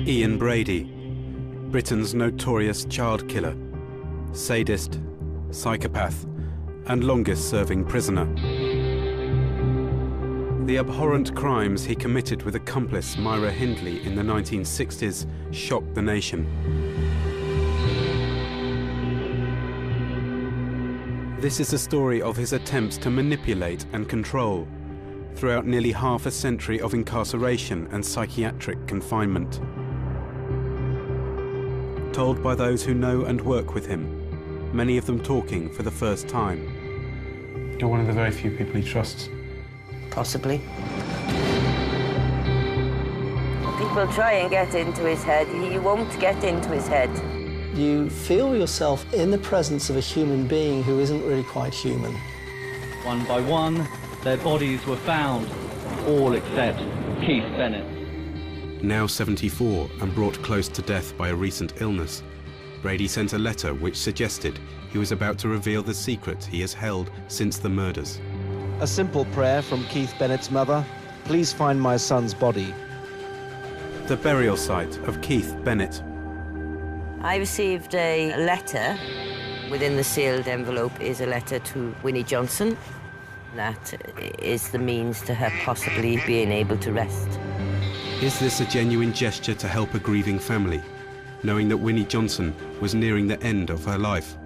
Ian Brady, Britain's notorious child killer, sadist, psychopath, and longest-serving prisoner. The abhorrent crimes he committed with accomplice Myra Hindley in the 1960s shocked the nation. This is a story of his attempts to manipulate and control throughout nearly half a century of incarceration and psychiatric confinement. Told by those who know and work with him, many of them talking for the first time. You're one of the very few people he trusts. Possibly. People try and get into his head. You won't get into his head. You feel yourself in the presence of a human being who isn't really quite human. One by one, their bodies were found, all except Keith Bennett. Now 74 and brought close to death by a recent illness, Brady sent a letter which suggested he was about to reveal the secret he has held since the murders. A simple prayer from Keith Bennett's mother. Please find my son's body. The burial site of Keith Bennett. I received a letter. Within the sealed envelope is a letter to Winnie Johnson. That is the means to her possibly being able to rest. Is this a genuine gesture to help a grieving family, knowing that Winnie Johnson was nearing the end of her life,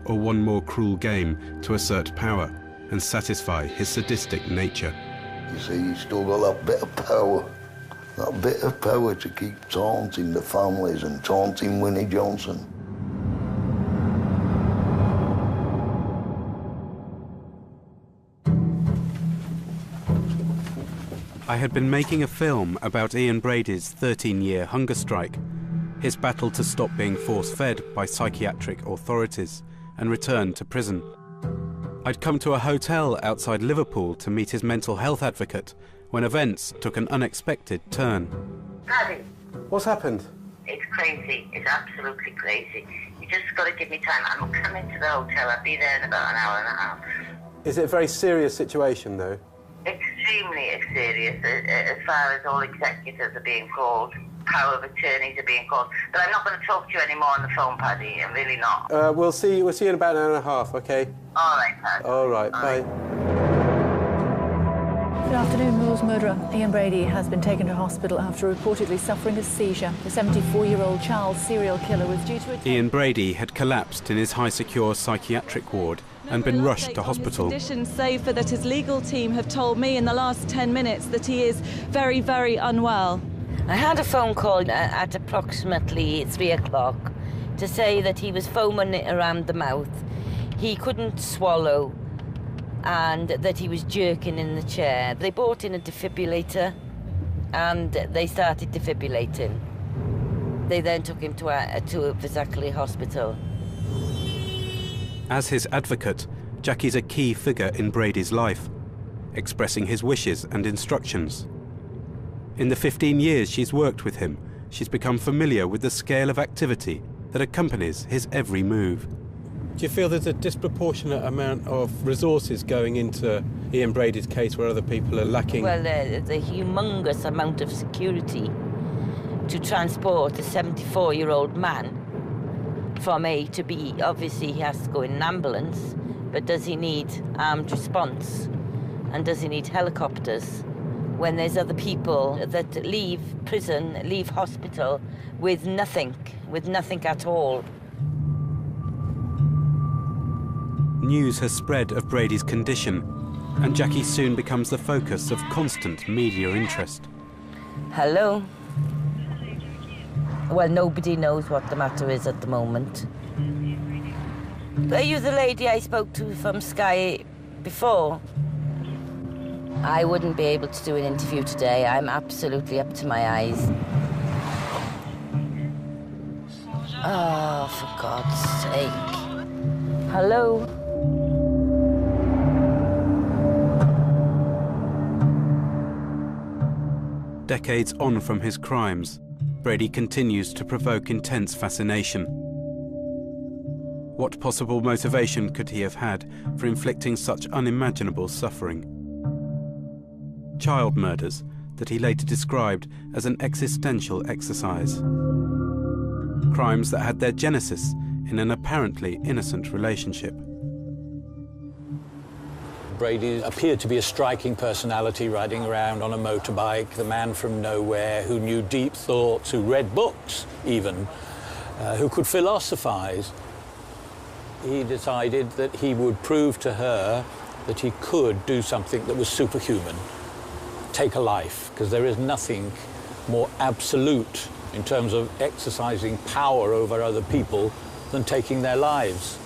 or one more cruel game to assert power and satisfy his sadistic nature? You see, he's still got that bit of power. That bit of power to keep taunting the families and taunting Winnie Johnson. I had been making a film about Ian Brady's 13-year hunger strike, his battle to stop being force-fed by psychiatric authorities and return to prison. I'd come to a hotel outside Liverpool to meet his mental health advocate when events took an unexpected turn. Paddy. What's happened? It's crazy. It's absolutely crazy. You just got to give me time. I'm coming to the hotel. I'll be there in about an hour and a half. Is it a very serious situation, though? Extremely serious, as far as all executors are being called, power of attorneys are being called. But I'm not going to talk to you anymore on the phone, Paddy. I'm really not. We'll see you in about an hour and a half, OK? All right, Paddy. All right, bye. Good afternoon. Moore's murderer Ian Brady has been taken to hospital after reportedly suffering a seizure. The 74-year-old child serial killer was due to... Ian Brady had collapsed in his high-secure psychiatric ward and been rushed to hospital. Conditions, save for that his legal team have told me in the last 10 minutes that he is very, very unwell. I had a phone call at approximately 3 o'clock to say that he was foaming around the mouth, he couldn't swallow, and that he was jerking in the chair. They brought in a defibrillator and they started defibrillating. They then took him to a veracity hospital. As his advocate, Jackie's a key figure in Brady's life, expressing his wishes and instructions. In the 15 years she's worked with him, she's become familiar with the scale of activity that accompanies his every move. Do you feel there's a disproportionate amount of resources going into Ian Brady's case where other people are lacking? Well, there's a humongous amount of security to transport a 74-year-old man from A to B. Obviously, he has to go in an ambulance, but does he need armed response? And does he need helicopters? When there's other people that leave prison, leave hospital with nothing at all. News has spread of Brady's condition, and Jackie soon becomes the focus of constant media interest. Hello? Well, nobody knows what the matter is at the moment. Are you the lady I spoke to from Sky before? I wouldn't be able to do an interview today. I'm absolutely up to my eyes. Oh, for God's sake. Hello? Decades on from his crimes, Brady continues to provoke intense fascination. What possible motivation could he have had for inflicting such unimaginable suffering? Child murders, that he later described as an existential exercise. Crimes that had their genesis in an apparently innocent relationship. Brady appeared to be a striking personality, riding around on a motorbike, the man from nowhere who knew deep thoughts, who read books even, who could philosophize. He decided that he would prove to her that he could do something that was superhuman, take a life, because there is nothing more absolute in terms of exercising power over other people than taking their lives.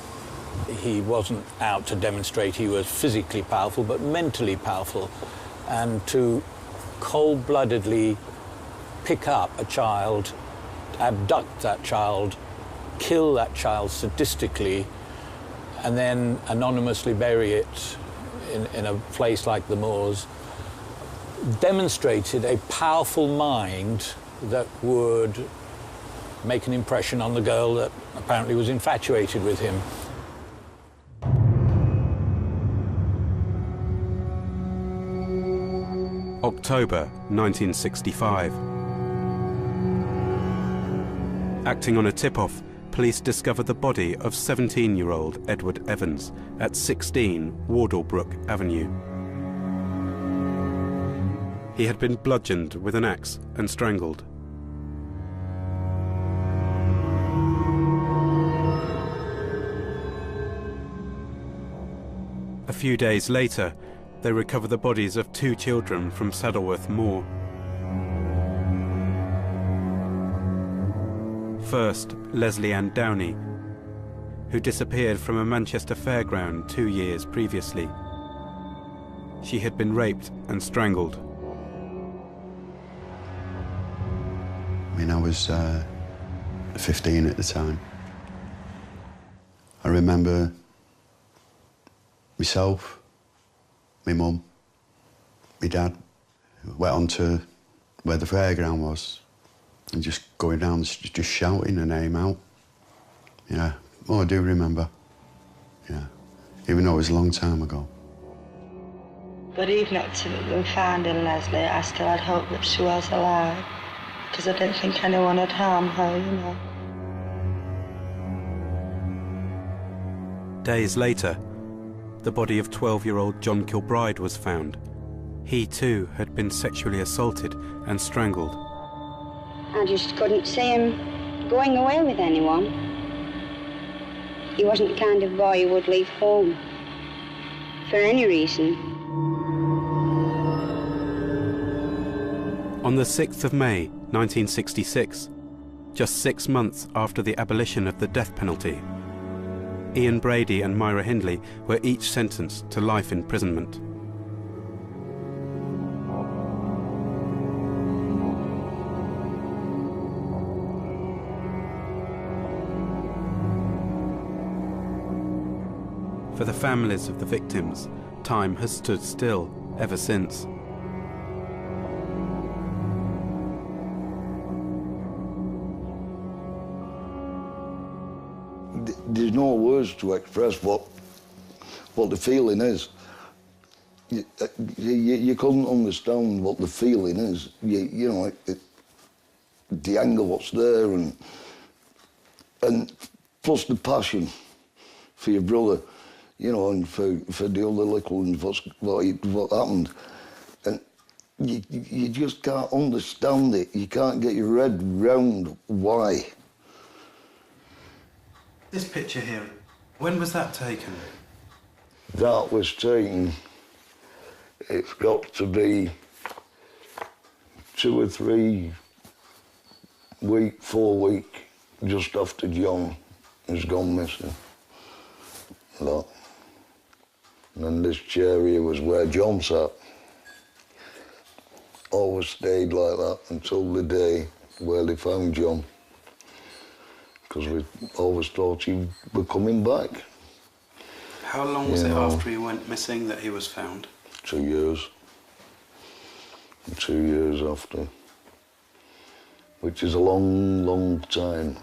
He wasn't out to demonstrate he was physically powerful, but mentally powerful. And to cold-bloodedly pick up a child, abduct that child, kill that child sadistically, and then anonymously bury it in a place like the moors, demonstrated a powerful mind that would make an impression on the girl that apparently was infatuated with him. October 1965. Acting on a tip-off, police discovered the body of 17-year-old Edward Evans at 16 Wardlebrook Avenue. He had been bludgeoned with an axe and strangled. A few days later, they recovered the bodies of 2 children from Saddleworth Moor. First, Leslie Ann Downey, who disappeared from a Manchester fairground 2 years previously. She had been raped and strangled. I mean, I was 15 at the time. I remember myself, my mum, my dad, went on to where the fairground was and just going down, just shouting her name out. Yeah, oh, I do remember. Yeah, even though it was a long time ago. But even up to them finding Leslie, I still had hope that she was alive, because I didn't think anyone had harmed her, you know. Days later, the body of 12-year-old John Kilbride was found. He too had been sexually assaulted and strangled. I just couldn't see him going away with anyone. He wasn't the kind of boy who would leave home for any reason. On the 6th of May, 1966, just 6 months after the abolition of the death penalty, Ian Brady and Myra Hindley were each sentenced to life imprisonment. For the families of the victims, time has stood still ever since. There's no words to express what the feeling is. You couldn't understand what the feeling is. You know, the anger what's there, and plus the passion for your brother, you know, and for the other little ones, what happened. And you just can't understand it. You can't get your head round why. This picture here, when was that taken? That was taken, it's got to be 2 or 3 weeks, 4 weeks, just after John has gone missing. That. And then this chair here was where John sat. Always stayed like that until the day where they found John. Because we always thought he was coming back. How long was it after he went missing that he was found? 2 years. 2 years after. Which is a long, long time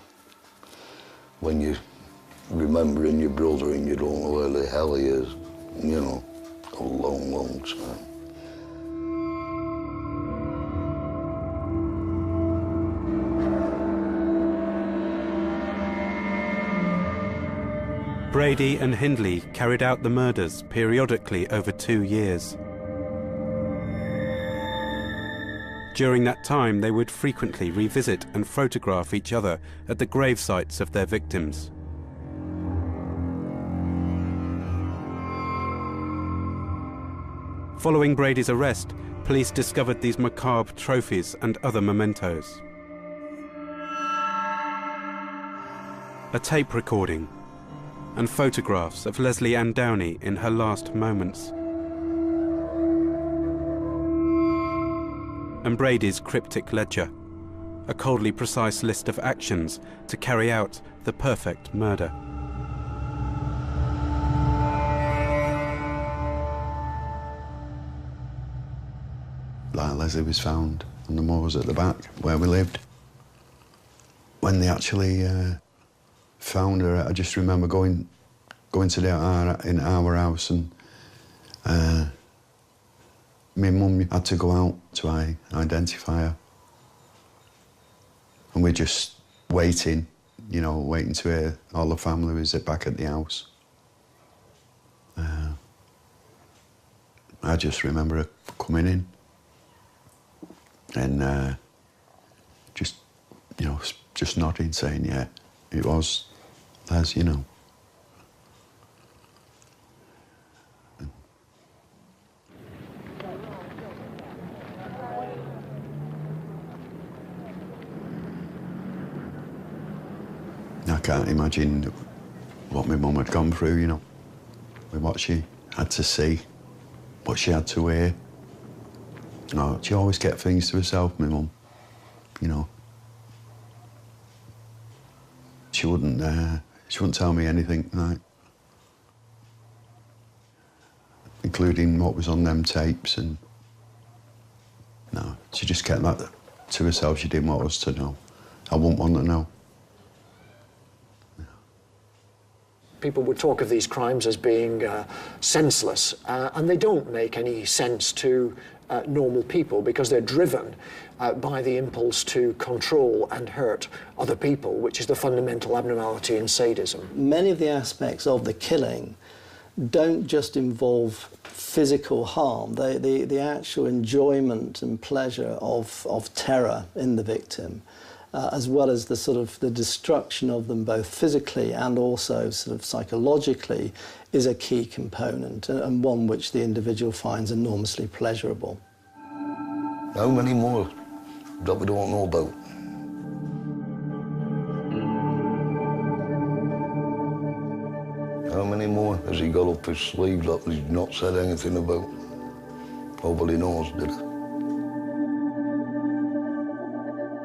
when you're remembering your brother and you don't know where the hell he is. You know, a long, long time. Brady and Hindley carried out the murders periodically over 2 years. During that time, they would frequently revisit and photograph each other at the grave sites of their victims. Following Brady's arrest, police discovered these macabre trophies and other mementos. A tape recording and photographs of Leslie Ann Downey in her last moments. And Brady's cryptic ledger, a coldly precise list of actions to carry out the perfect murder. Like Leslie was found on the moors at the back where we lived. When they actually found her, I just remember going to in our house, and my mum had to go out to identify her. And we're just waiting, you know, waiting to hear all the family was back at the house. I just remember her coming in and just, you know, just nodding, saying, yeah, it was Les, you know. I can't imagine what my mum had gone through, you know, with what she had to see, what she had to wear. No, she always kept things to herself, my mum, you know. She wouldn't tell me anything, like, including what was on them tapes, and no, she just kept that to herself. She didn't want us to know. I wouldn't want to know. People would talk of these crimes as being senseless, and they don't make any sense to normal people because they're driven by the impulse to control and hurt other people, which is the fundamental abnormality in sadism. Many of the aspects of the killing don't just involve physical harm. The actual enjoyment and pleasure of terror in the victim, as well as the destruction of them both physically and also sort of psychologically, is a key component, and one which the individual finds enormously pleasurable. How many more that we don't know about? How many more has he got up his sleeve that he's not said anything about? Nobody knows, did he?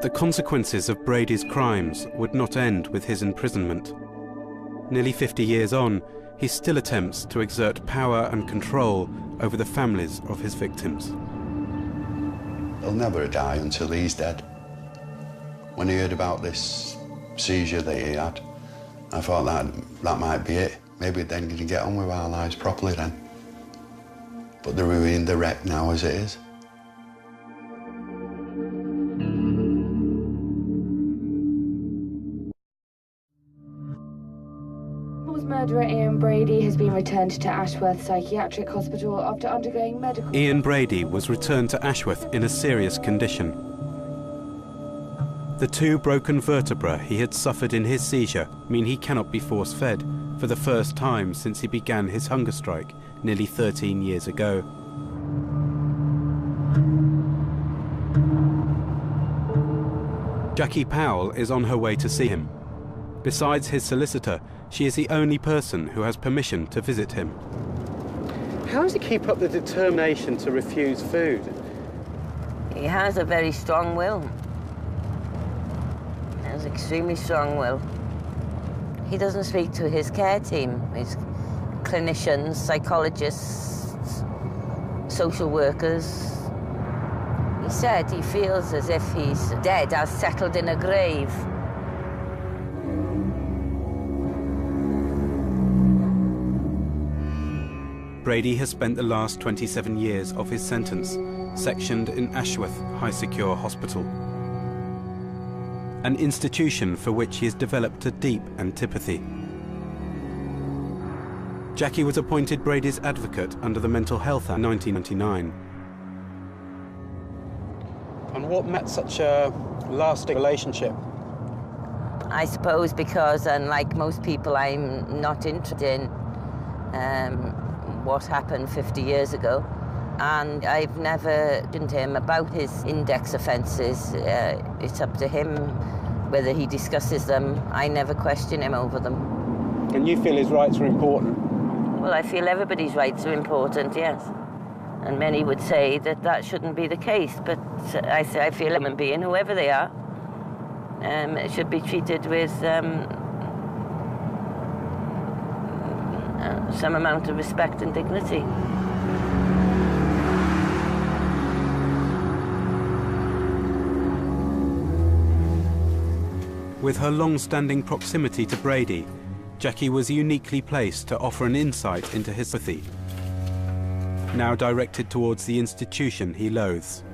The consequences of Brady's crimes would not end with his imprisonment. Nearly 50 years on, he still attempts to exert power and control over the families of his victims. He'll never die until he's dead. When he heard about this seizure that he had, I thought that might be it. Maybe then we can get on with our lives properly then. But they're ruining the wreck now as it is. Murderer Ian Brady has been returned to Ashworth Psychiatric Hospital after undergoing medical... Ian Brady was returned to Ashworth in a serious condition. The 2 broken vertebrae he had suffered in his seizure mean he cannot be force-fed for the first time since he began his hunger strike nearly 13 years ago. Jackie Powell is on her way to see him. Besides his solicitor, she is the only person who has permission to visit him. How does he keep up the determination to refuse food? He has a very strong will. He has extremely strong will. He doesn't speak to his care team, his clinicians, psychologists, social workers. He said he feels as if he's dead, as settled in a grave. Brady has spent the last 27 years of his sentence sectioned in Ashworth High Secure Hospital, an institution for which he has developed a deep antipathy. Jackie was appointed Brady's advocate under the Mental Health Act in 1999. And what met such a lasting relationship? I suppose because, unlike most people, I'm not interested in what happened 50 years ago. And I've never listened to him about his index offences. It's up to him whether he discusses them. I never question him over them. And you feel his rights are important? Well, I feel everybody's rights are important, yes. And many would say that that shouldn't be the case, but I feel a human being, whoever they are, should be treated with some amount of respect and dignity. With her long-standing proximity to Brady, Jackie was uniquely placed to offer an insight into his sympathy, now directed towards the institution he loathes.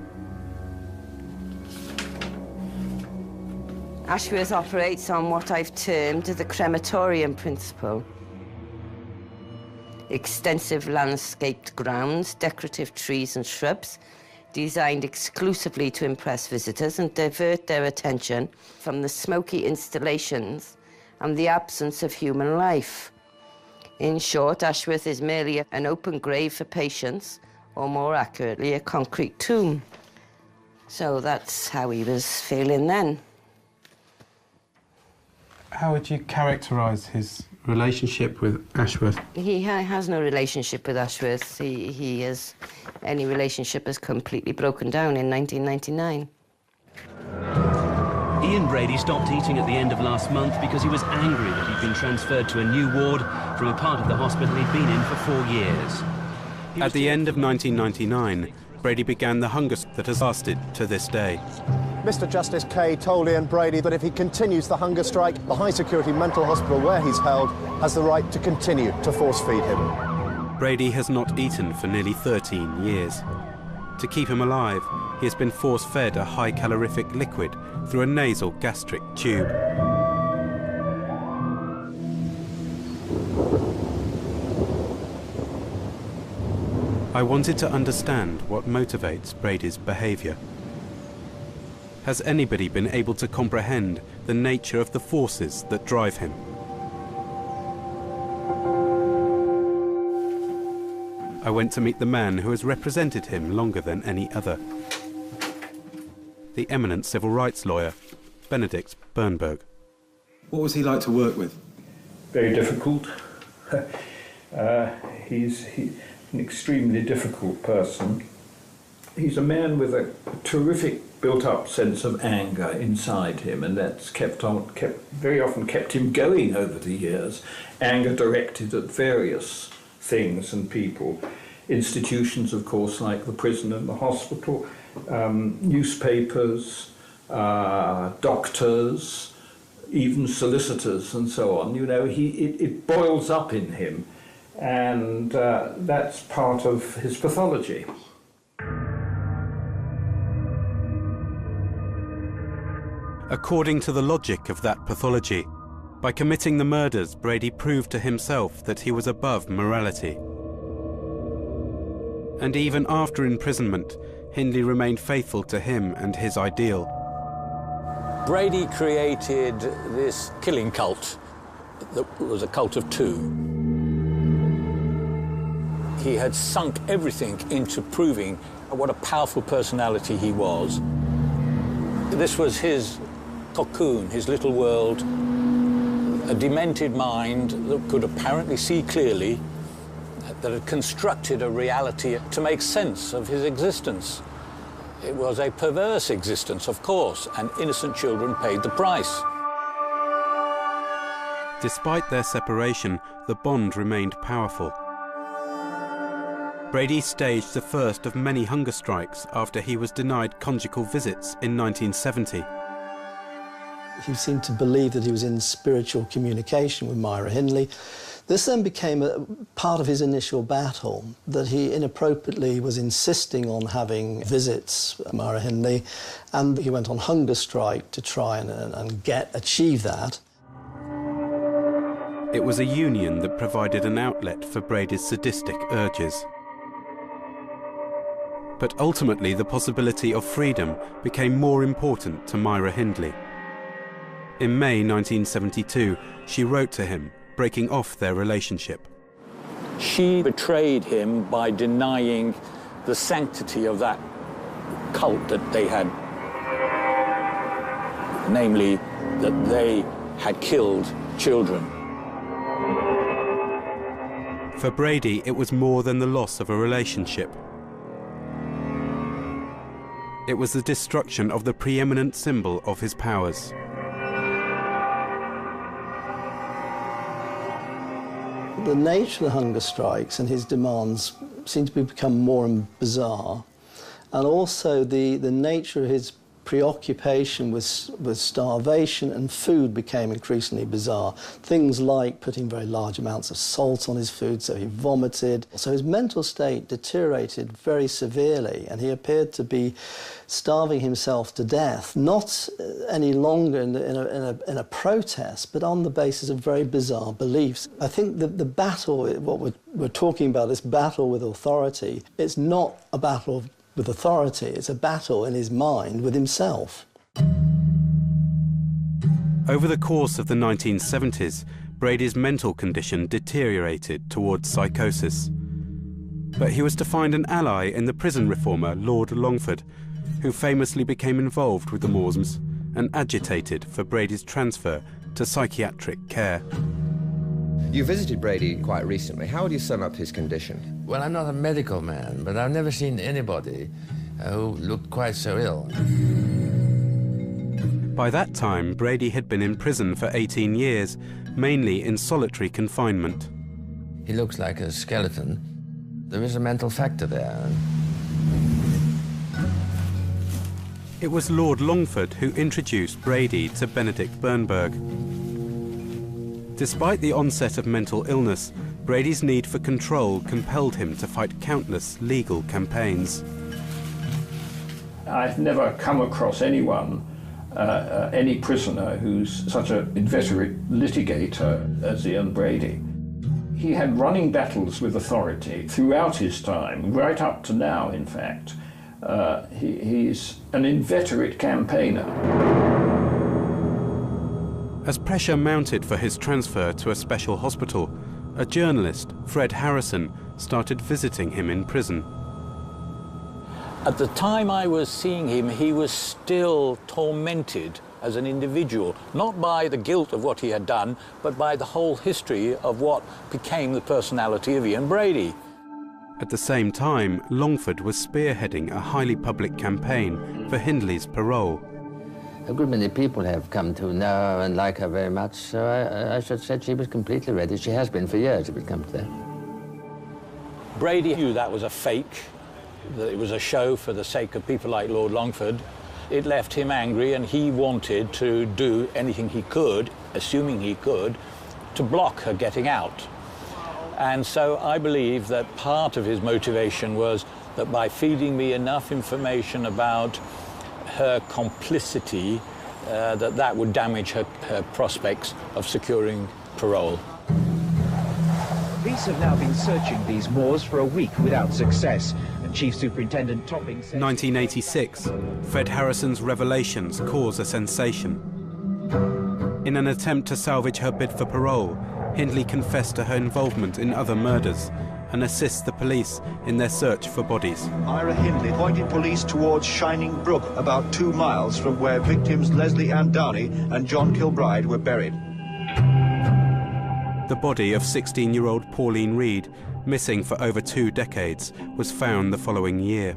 Ashworth operates on what I've termed the crematorium principle. Extensive landscaped grounds, decorative trees and shrubs, designed exclusively to impress visitors and divert their attention from the smoky installations and the absence of human life. In short, Ashworth is merely an open grave for patients, or more accurately, a concrete tomb. So that's how he was feeling then. How would you characterise his relationship with Ashworth? He has no relationship with Ashworth. Any relationship has completely broken down in 1999. Ian Brady stopped eating at the end of last month because he was angry that he'd been transferred to a new ward from a part of the hospital he'd been in for 4 years. At the end of 1999, Brady began the hunger strike that has lasted to this day. Mr. Justice Kay told Ian Brady that if he continues the hunger strike, the high-security mental hospital where he's held has the right to continue to force-feed him. Brady has not eaten for nearly 13 years. To keep him alive, he has been force-fed a high-calorific liquid through a nasal gastric tube. I wanted to understand what motivates Brady's behaviour. Has anybody been able to comprehend the nature of the forces that drive him? I went to meet the man who has represented him longer than any other. The eminent civil rights lawyer, Benedict Bernberg. What was he like to work with? Very difficult. He's an extremely difficult person. He's a man with a terrific built-up sense of anger inside him, and that's very often kept him going over the years. Anger directed at various things and people. Institutions, of course, like the prison and the hospital, newspapers, doctors, even solicitors and so on. You know, it boils up in him, and that's part of his pathology. According to the logic of that pathology, by committing the murders, Brady proved to himself that he was above morality. And even after imprisonment, Hindley remained faithful to him and his ideal. Brady created this killing cult that was a cult of two. He had sunk everything into proving what a powerful personality he was. This was his cocoon, his little world, a demented mind that could apparently see clearly, that had constructed a reality to make sense of his existence. It was a perverse existence, of course, and innocent children paid the price. Despite their separation, the bond remained powerful. Brady staged the first of many hunger strikes after he was denied conjugal visits in 1970. He seemed to believe that he was in spiritual communication with Myra Hindley. This then became a part of his initial battle, that he inappropriately was insisting on having visits with Myra Hindley, and he went on hunger strike to try and achieve that. It was a union that provided an outlet for Brady's sadistic urges. But ultimately, the possibility of freedom became more important to Myra Hindley. In May 1972, she wrote to him, breaking off their relationship. She betrayed him by denying the sanctity of that cult that they had, namely that they had killed children. For Brady, it was more than the loss of a relationship. It was the destruction of the preeminent symbol of his powers. The nature of the hunger strikes and his demands seem to become more bizarre, and also the nature of his preoccupation with starvation and food became increasingly bizarre. Things like putting very large amounts of salt on his food so he vomited. So his mental state deteriorated very severely, and he appeared to be starving himself to death, not any longer in a protest, but on the basis of very bizarre beliefs. I think that the battle, what we're talking about, this battle with authority, it's not a battle with authority, it's a battle in his mind with himself. Over the course of the 1970s, Brady's mental condition deteriorated towards psychosis. But he was to find an ally in the prison reformer Lord Longford, who famously became involved with the Moslems and agitated for Brady's transfer to psychiatric care. You visited Brady quite recently. How would you sum up his condition? Well, I'm not a medical man, but I've never seen anybody who looked quite so ill. By that time, Brady had been in prison for 18 years, mainly in solitary confinement. He looks like a skeleton. There is a mental factor there. It was Lord Longford who introduced Brady to Benedict Bernberg. Despite the onset of mental illness, Brady's need for control compelled him to fight countless legal campaigns. I've never come across anyone, any prisoner, who's such an inveterate litigator as Ian Brady. He had running battles with authority throughout his time, right up to now, in fact. He's an inveterate campaigner. As pressure mounted for his transfer to a special hospital, a journalist, Fred Harrison, started visiting him in prison. At the time I was seeing him, he was still tormented as an individual, not by the guilt of what he had done, but by the whole history of what became the personality of Ian Brady. At the same time, Longford was spearheading a highly public campaign for Hindley's parole. A good many people have come to know and like her very much, so I should say she was completely ready. She has been for years, if it comes to that. Brady knew that was a fake, that it was a show for the sake of people like Lord Longford. It left him angry, and he wanted to do anything he could, assuming he could, to block her getting out. And so I believe that part of his motivation was that by feeding me enough information about her complicity, that would damage her prospects of securing parole. Police have now been searching these moors for a week without success, and Chief Superintendent Topping said... 1986, Fred Harrison's revelations cause a sensation. In an attempt to salvage her bid for parole, Hindley confessed to her involvement in other murders and assists the police in their search for bodies. Myra Hindley pointed police towards Shining Brook, about 2 miles from where victims Leslie Ann Downey and John Kilbride were buried. The body of 16-year-old Pauline Reed, missing for over 2 decades, was found the following year.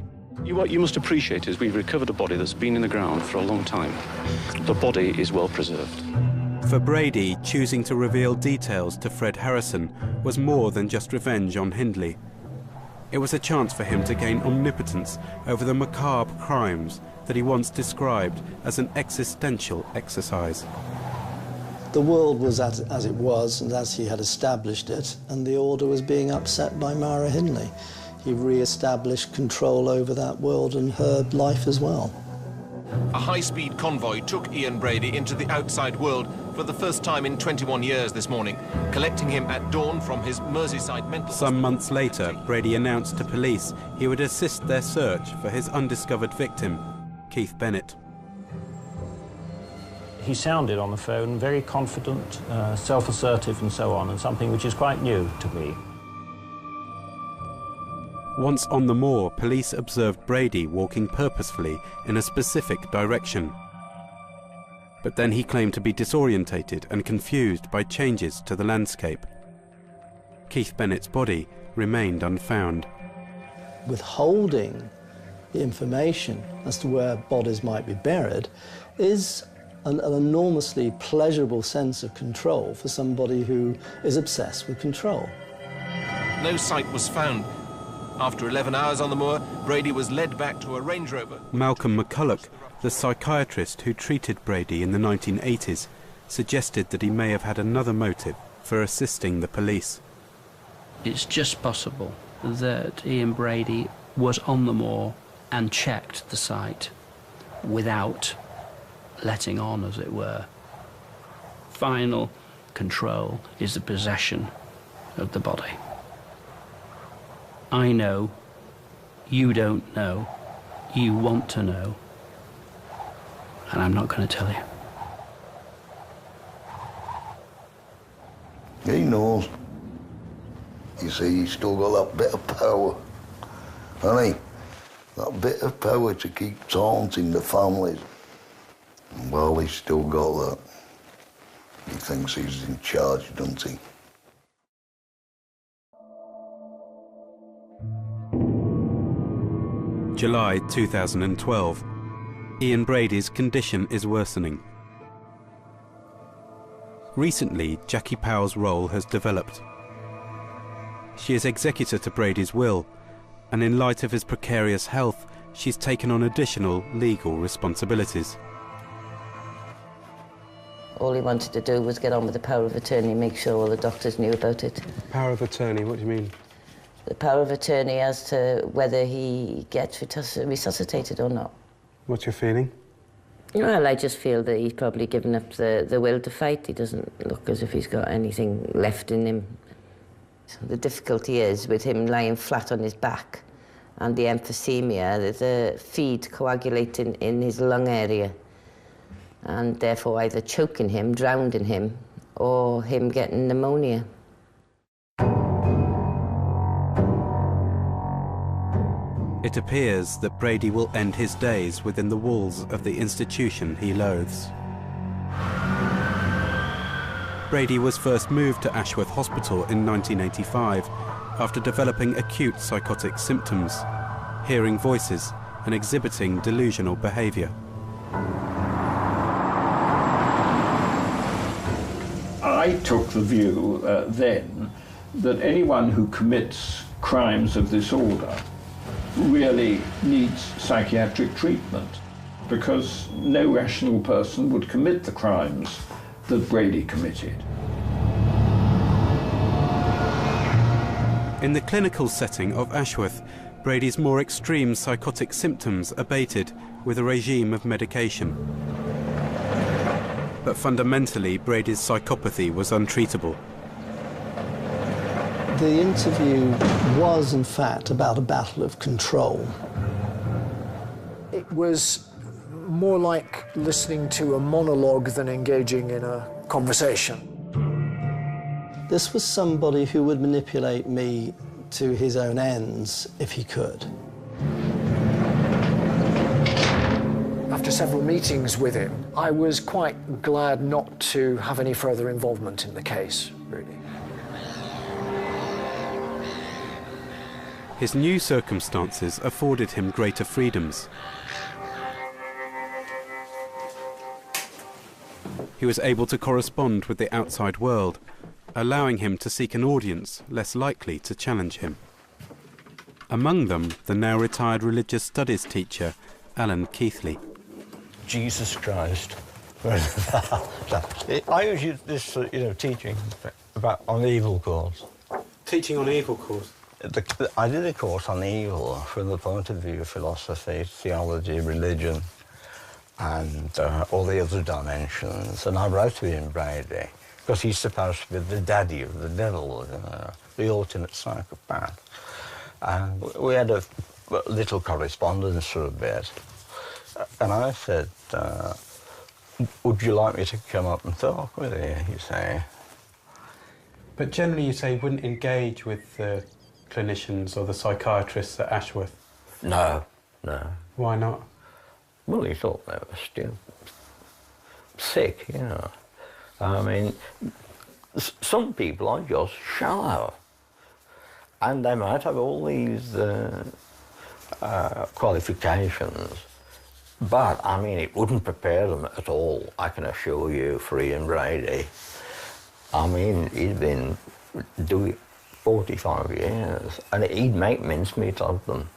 What you must appreciate is we've recovered a body that's been in the ground for a long time. The body is well preserved. For Brady, choosing to reveal details to Fred Harrison was more than just revenge on Hindley. It was a chance for him to gain omnipotence over the macabre crimes that he once described as an existential exercise. The world was as it was and as he had established it, and the order was being upset by Myra Hindley. He re-established control over that world and her life as well. A high-speed convoy took Ian Brady into the outside world for the first time in 21 years this morning, collecting him at dawn from his Merseyside mental hospital. Some months later, Brady announced to police he would assist their search for his undiscovered victim, Keith Bennett. He sounded on the phone very confident, self-assertive and so on, and something which is quite new to me. Once on the moor, police observed Brady walking purposefully in a specific direction. But then he claimed to be disorientated and confused by changes to the landscape. Keith Bennett's body remained unfound. Withholding the information as to where bodies might be buried is an enormously pleasurable sense of control for somebody who is obsessed with control. No site was found. After 11 hours on the moor, Brady was led back to a Range Rover. Malcolm McCulloch, the psychiatrist who treated Brady in the 1980s, suggested that he may have had another motive for assisting the police. It's just possible that Ian Brady was on the moor and checked the site without letting on, as it were. Final control is the possession of the body. I know, you don't know, you want to know, and I'm not going to tell you. He knows. You see, he's still got that bit of power, hasn't he? That bit of power to keep taunting the families. And while he's still got that, he thinks he's in charge, doesn't he? July 2012. Ian Brady's condition is worsening. Recently, Jackie Powell's role has developed. She is executor to Brady's will, and in light of his precarious health, she's taken on additional legal responsibilities. All he wanted to do was get on with the power of attorney and make sure all the doctors knew about it. Power of attorney, what do you mean? The power of attorney as to whether he gets resuscitated or not. What's your feeling? Well, I just feel that he's probably given up the will to fight. He doesn't look as if he's got anything left in him. So the difficulty is with him lying flat on his back and the emphysema, there's a feed coagulating in his lung area and therefore either choking him, drowning him, or him getting pneumonia. It appears that Brady will end his days within the walls of the institution he loathes. Brady was first moved to Ashworth Hospital in 1985 after developing acute psychotic symptoms, hearing voices and exhibiting delusional behaviour. I took the view then that anyone who commits crimes of this order really needs psychiatric treatment, because no rational person would commit the crimes that Brady committed. In the clinical setting of Ashworth, Brady's more extreme psychotic symptoms abated with a regime of medication. But fundamentally, Brady's psychopathy was untreatable. The interview was, in fact, about a battle of control. It was more like listening to a monologue than engaging in a conversation. This was somebody who would manipulate me to his own ends if he could. After several meetings with him, I was quite glad not to have any further involvement in the case, really. His new circumstances afforded him greater freedoms. He was able to correspond with the outside world, allowing him to seek an audience less likely to challenge him. Among them, the now retired religious studies teacher, Alan Keithley. Jesus Christ. I use this, teaching about on the evil cause. Teaching on evil cause? I did a course on evil from the point of view of philosophy, theology, religion, and all the other dimensions. And I wrote to Ian Brady, because he's supposed to be the daddy of the devil, the alternate psychopath. And we had a little correspondence for a bit. And I said, would you like me to come up and talk with you, you say? But generally you say you wouldn't engage with the clinicians or the psychiatrists at Ashworth? No, no. Why not? Well, he thought they were still sick, you know. I mean, some people are just shallow. And they might have all these qualifications, but, I mean, it wouldn't prepare them at all, I can assure you, for Ian Brady. I mean, he'd been doing it 45 years, and he'd make mincemeat of them.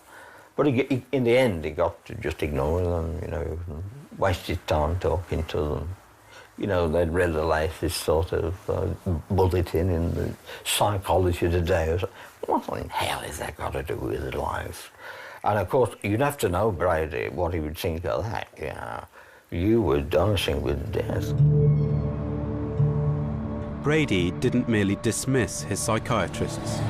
But in the end, he got to just ignore them, you know, waste his time talking to them. You know, they'd read the latest sort of bulletin in the Psychology Today. What in hell has that got to do with his life? And of course, you'd have to know Brady, what he would think of that, you know. You were dancing with death. Brady didn't merely dismiss his psychiatrists.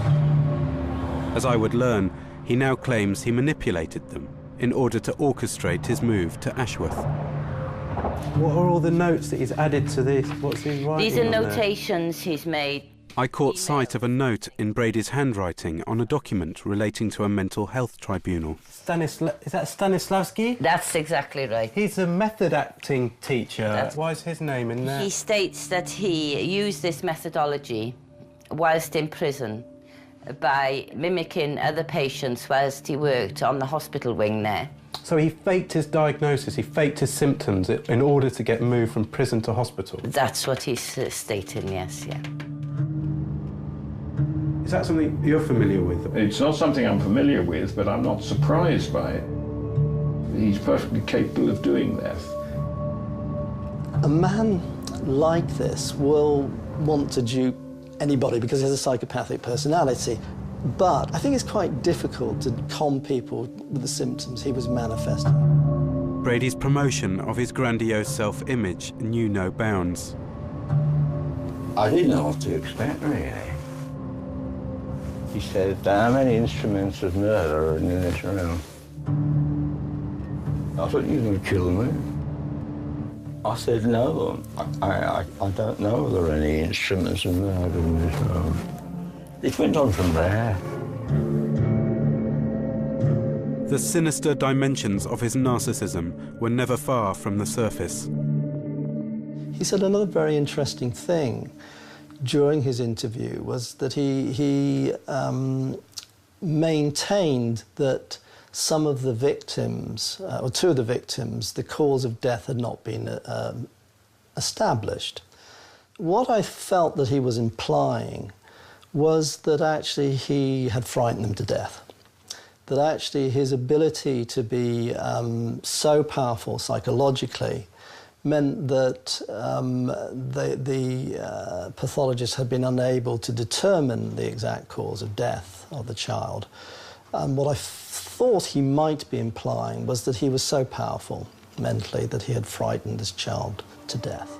As I would learn, he now claims he manipulated them in order to orchestrate his move to Ashworth. What are all the notes that he's added to this? What's he writing? These are on notations he's made. I caught sight of a note in Brady's handwriting on a document relating to a mental health tribunal. Is that Stanislavski? That's exactly right. He's a method acting teacher. Why is his name in there? He states that he used this methodology whilst in prison by mimicking other patients whilst he worked on the hospital wing there. So he faked his diagnosis, he faked his symptoms in order to get moved from prison to hospital? That's what he's stating, yes, yeah. Is that something you're familiar with? It's not something I'm familiar with, but I'm not surprised by it. He's perfectly capable of doing that. A man like this will want to dupe anybody because he has a psychopathic personality. But I think it's quite difficult to calm people with the symptoms he was manifesting. Brady's promotion of his grandiose self-image knew no bounds. I didn't know what to expect, really. He said, how many instruments of murder are in this room? I thought, you were going to kill me. I said, no, I don't know if there are any instruments of murder in this room. It went on from there. The sinister dimensions of his narcissism were never far from the surface. He said another very interesting thing during his interview was that he maintained that some of the victims, or two of the victims, the cause of death had not been established. What I felt that he was implying was that actually he had frightened them to death. That actually his ability to be so powerful psychologically meant that the pathologist had been unable to determine the exact cause of death of the child. What I thought he might be implying was that he was so powerful mentally that he had frightened this child to death.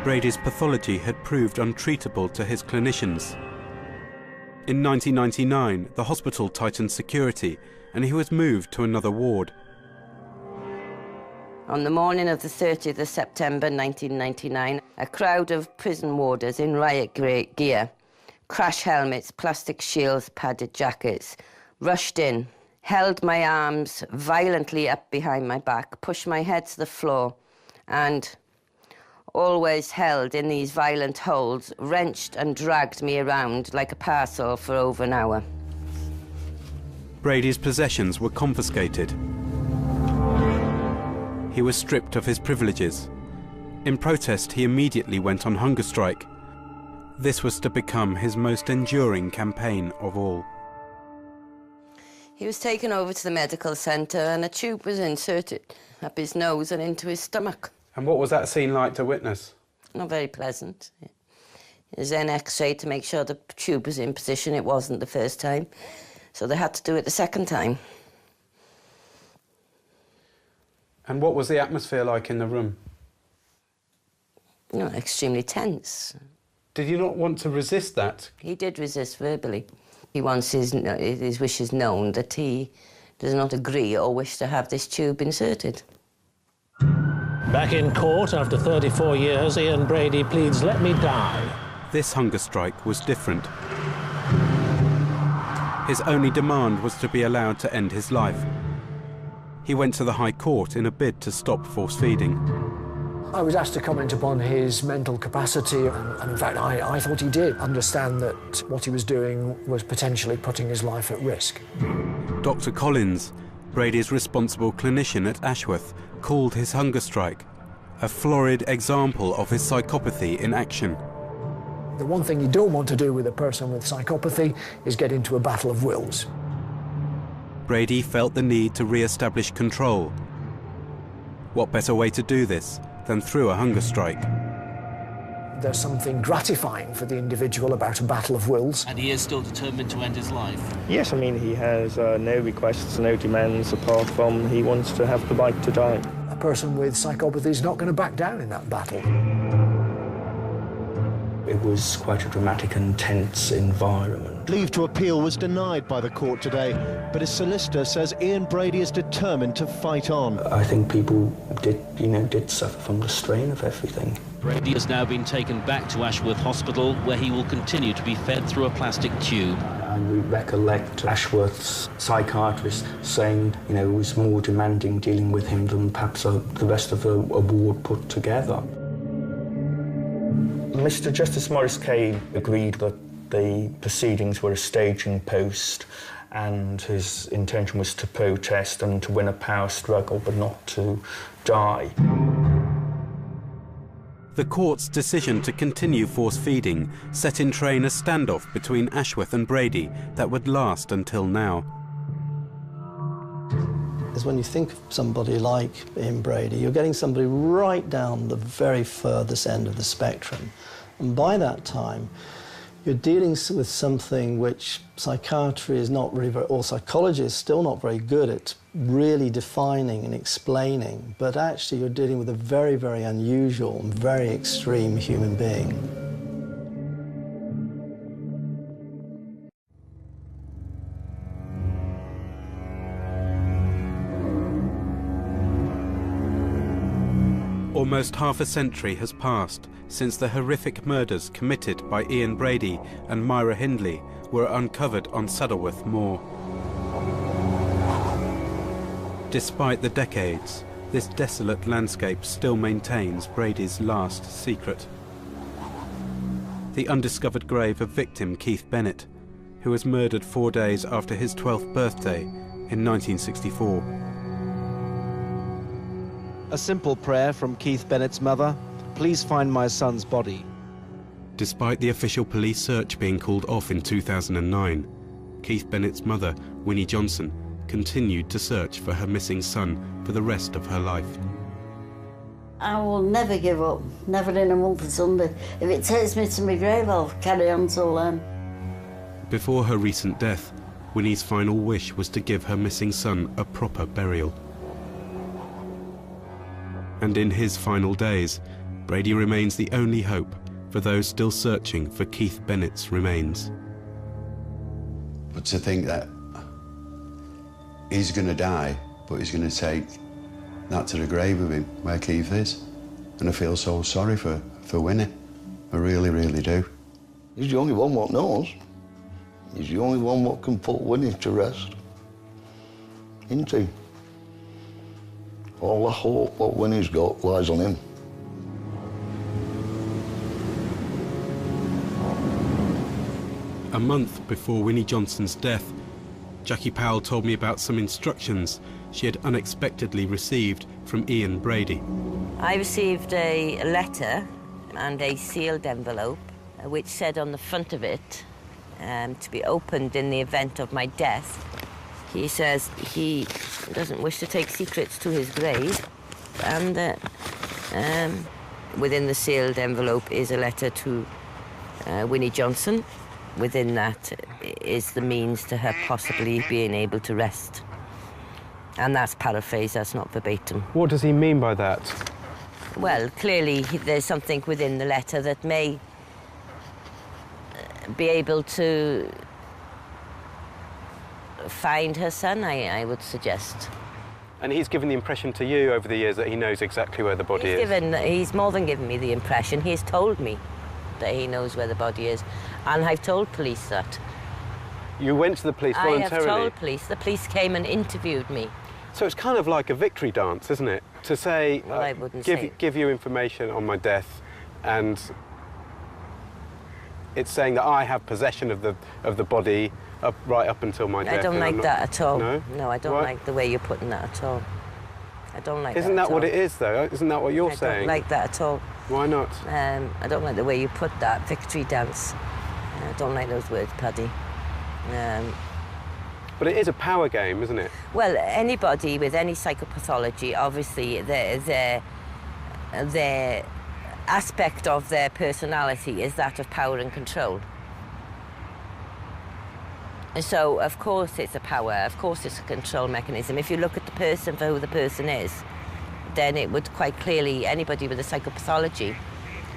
Brady's pathology had proved untreatable to his clinicians. In 1999, the hospital tightened security and he was moved to another ward. On the morning of the 30th of September 1999, a crowd of prison warders in riot gear, crash helmets, plastic shields, padded jackets, rushed in, held my arms violently up behind my back, pushed my head to the floor, and always held in these violent holds, wrenched and dragged me around like a parcel for over an hour. Brady's possessions were confiscated. He was stripped of his privileges. In protest, he immediately went on hunger strike. This was to become his most enduring campaign of all. He was taken over to the medical centre and a tube was inserted up his nose and into his stomach. And what was that scene like to witness? Not very pleasant. There's an X-ray to make sure the tube was in position. It wasn't the first time, so they had to do it the second time. And what was the atmosphere like in the room? You know, extremely tense. Did you not want to resist that? He did resist verbally. He wants his wishes known that he does not agree or wish to have this tube inserted. Back in court after 34 years, Ian Brady pleads, "Let me die." This hunger strike was different. His only demand was to be allowed to end his life. He went to the High Court in a bid to stop force feeding. I was asked to comment upon his mental capacity, and in fact, I thought he did understand that what he was doing was potentially putting his life at risk. Dr. Collins, Brady's responsible clinician at Ashworth, called his hunger strike a florid example of his psychopathy in action. The one thing you don't want to do with a person with psychopathy is get into a battle of wills. Brady felt the need to re-establish control. What better way to do this than through a hunger strike? There's something gratifying for the individual about a battle of wills. And he is still determined to end his life? Yes, I mean, he has no requests, no demands, apart from he wants to have the right to die. A person with psychopathy is not going to back down in that battle. It was quite a dramatic and tense environment. Leave to appeal was denied by the court today, but his solicitor says Ian Brady is determined to fight on. I think people did suffer from the strain of everything. Brady has now been taken back to Ashworth Hospital, where he will continue to be fed through a plastic tube. I recollect Ashworth's psychiatrist saying, it was more demanding dealing with him than perhaps the rest of the ward put together. Mr. Justice Maurice Kay agreed that the proceedings were a staging post and his intention was to protest and to win a power struggle, but not to die. The court's decision to continue force feeding set in train a standoff between Ashworth and Brady that would last until now. Is when you think of somebody like Ian Brady, you're getting somebody right down the very furthest end of the spectrum. And by that time, you're dealing with something which psychiatry is not really, or psychology is still not very good at really defining and explaining, but actually you're dealing with a very, very unusual and very extreme human being. Almost half a century has passed since the horrific murders committed by Ian Brady and Myra Hindley were uncovered on Saddleworth Moor. Despite the decades, this desolate landscape still maintains Brady's last secret. The undiscovered grave of victim Keith Bennett, who was murdered 4 days after his 12th birthday in 1964. A simple prayer from Keith Bennett's mother: please find my son's body. Despite the official police search being called off in 2009, Keith Bennett's mother, Winnie Johnson, continued to search for her missing son for the rest of her life. I will never give up, never in a month of Sunday. If it takes me to my grave, I'll carry on till then. Before her recent death, Winnie's final wish was to give her missing son a proper burial. And in his final days, Brady remains the only hope for those still searching for Keith Bennett's remains. But to think that he's going to die, but he's going to take that to the grave with him, where Keith is. And I feel so sorry for Winnie. I really, really do. He's the only one what knows. He's the only one what can put Winnie to rest. Isn't he? All the hope what Winnie's got lies on him. A month before Winnie Johnson's death, Jackie Powell told me about some instructions she had unexpectedly received from Ian Brady. I received a letter and a sealed envelope which said on the front of it to be opened in the event of my death. He says he doesn't wish to take secrets to his grave, and that within the sealed envelope is a letter to Winnie Johnson. Within that is the means to her possibly being able to rest. And that's paraphrase, that's not verbatim. What does he mean by that? Well, clearly there's something within the letter that may be able to find her son, I would suggest. And he's given the impression to you over the years that he knows exactly where the body is? He's more than given me the impression. He's told me that he knows where the body is. And I've told police that. You went to the police voluntarily? I have told police. The police came and interviewed me. So it's kind of like a victory dance, isn't it? To say, well, I wouldn't give you information on my death, and it's saying that I have possession of the body right up until my death. I don't like that at all. No? No, I don't like the way you're putting that at all. I don't like Isn't that what it is, though? Isn't that what you're saying? I don't like that at all. Why not? I don't like the way you put that, victory dance. I don't like those words, Paddy. But it is a power game, isn't it? Well, anybody with any psychopathology, obviously, their aspect of their personality is that of power and control. And so, of course, it's a power, of course it's a control mechanism. If you look at the person for who the person is, then it would quite clearly, anybody with a psychopathology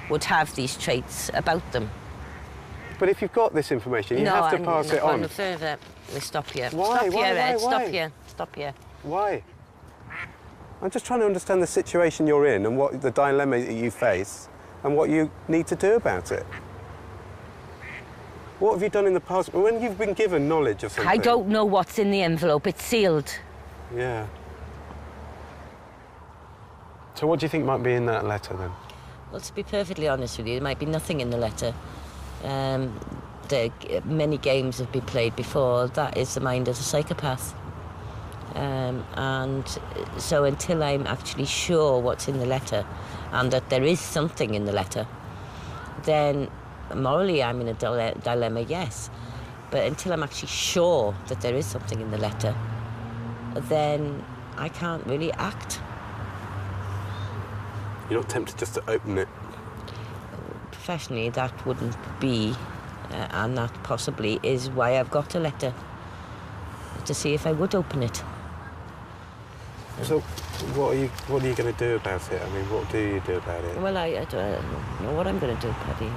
would have these traits about them. But if you've got this information, you have to pass it on. No, further. Stop here. Why? Stop here, Ed. Stop here. Stop here. Why? I'm just trying to understand the situation you're in and what the dilemma that you face and what you need to do about it. What have you done in the past? When you've been given knowledge of something... I don't know what's in the envelope. It's sealed. Yeah. So what do you think might be in that letter, then? Well, to be perfectly honest with you, there might be nothing in the letter. Many games have been played before. That is the mind of a psychopath. And so until I'm actually sure what's in the letter and that there is something in the letter, then morally I'm in a dilemma, yes. But until I'm actually sure that there is something in the letter, then I can't really act. You're not tempted just to open it? Professionally, that wouldn't be, and that possibly is why I've got a letter, to see if I would open it. So, what are you going to do about it? I mean, what do you do about it? Well, I don't know what I'm going to do, Paddy.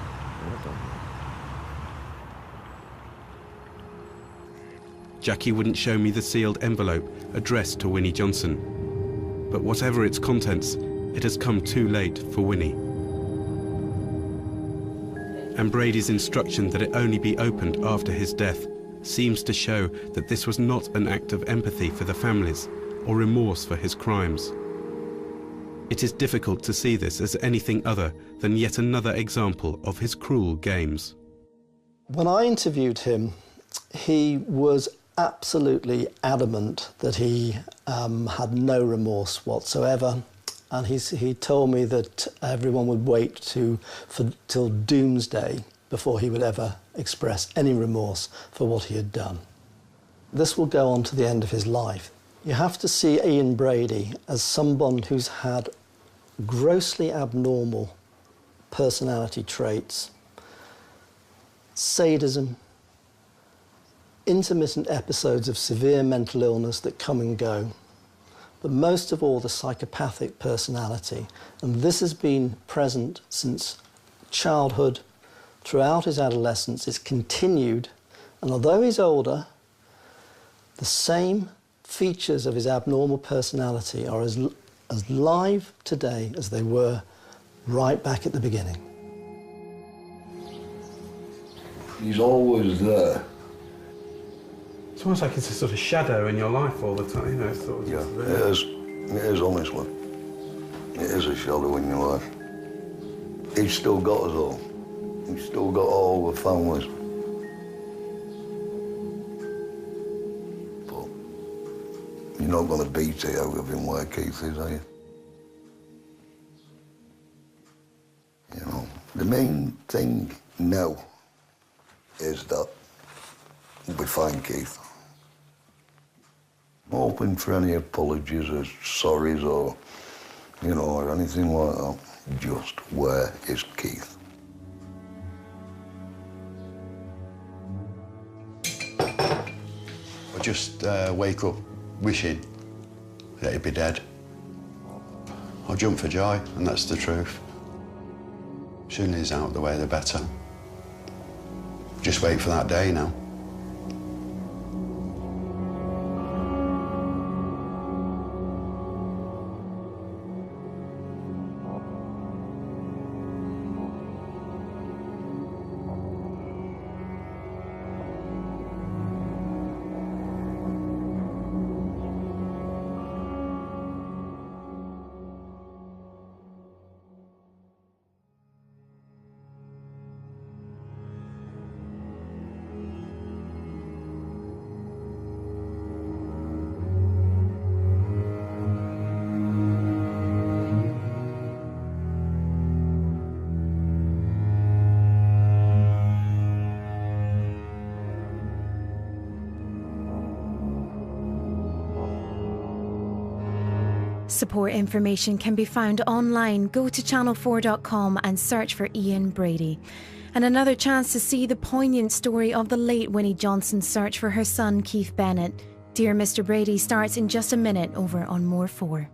Jackie wouldn't show me the sealed envelope addressed to Winnie Johnson. But whatever its contents, it has come too late for Winnie. And Brady's instruction that it only be opened after his death seems to show that this was not an act of empathy for the families or remorse for his crimes. It is difficult to see this as anything other than yet another example of his cruel games. When I interviewed him, he was absolutely adamant that he had no remorse whatsoever. And he told me that everyone would wait till doomsday before he would ever express any remorse for what he had done. This will go on to the end of his life. You have to see Ian Brady as someone who's had grossly abnormal personality traits, sadism, intermittent episodes of severe mental illness that come and go, but most of all the psychopathic personality. And this has been present since childhood, throughout his adolescence. It's continued, and although he's older, the same features of his abnormal personality are as live today as they were right back at the beginning. He's always there. It's almost like it's a sort of shadow in your life all the time, you know. It's sort of Yeah, it is honestly. It is a shadow in your life. He's still got us all. He's still got all the families. But you're not going to beat it out of him where Keith is, are you? You know, the main thing now is that we find Keith. I'm hoping for any apologies or sorries or, you know, or anything like that. Just where is Keith? I just wake up wishing that he'd be dead. I'll jump for joy, and that's the truth. Sooner he's out the way, the better. Just wait for that day now. Support information can be found online. Go to channel4.com and search for Ian Brady. And another chance to see the poignant story of the late Winnie Johnson's search for her son Keith Bennett. Dear Mr. Brady starts in just a minute over on More 4.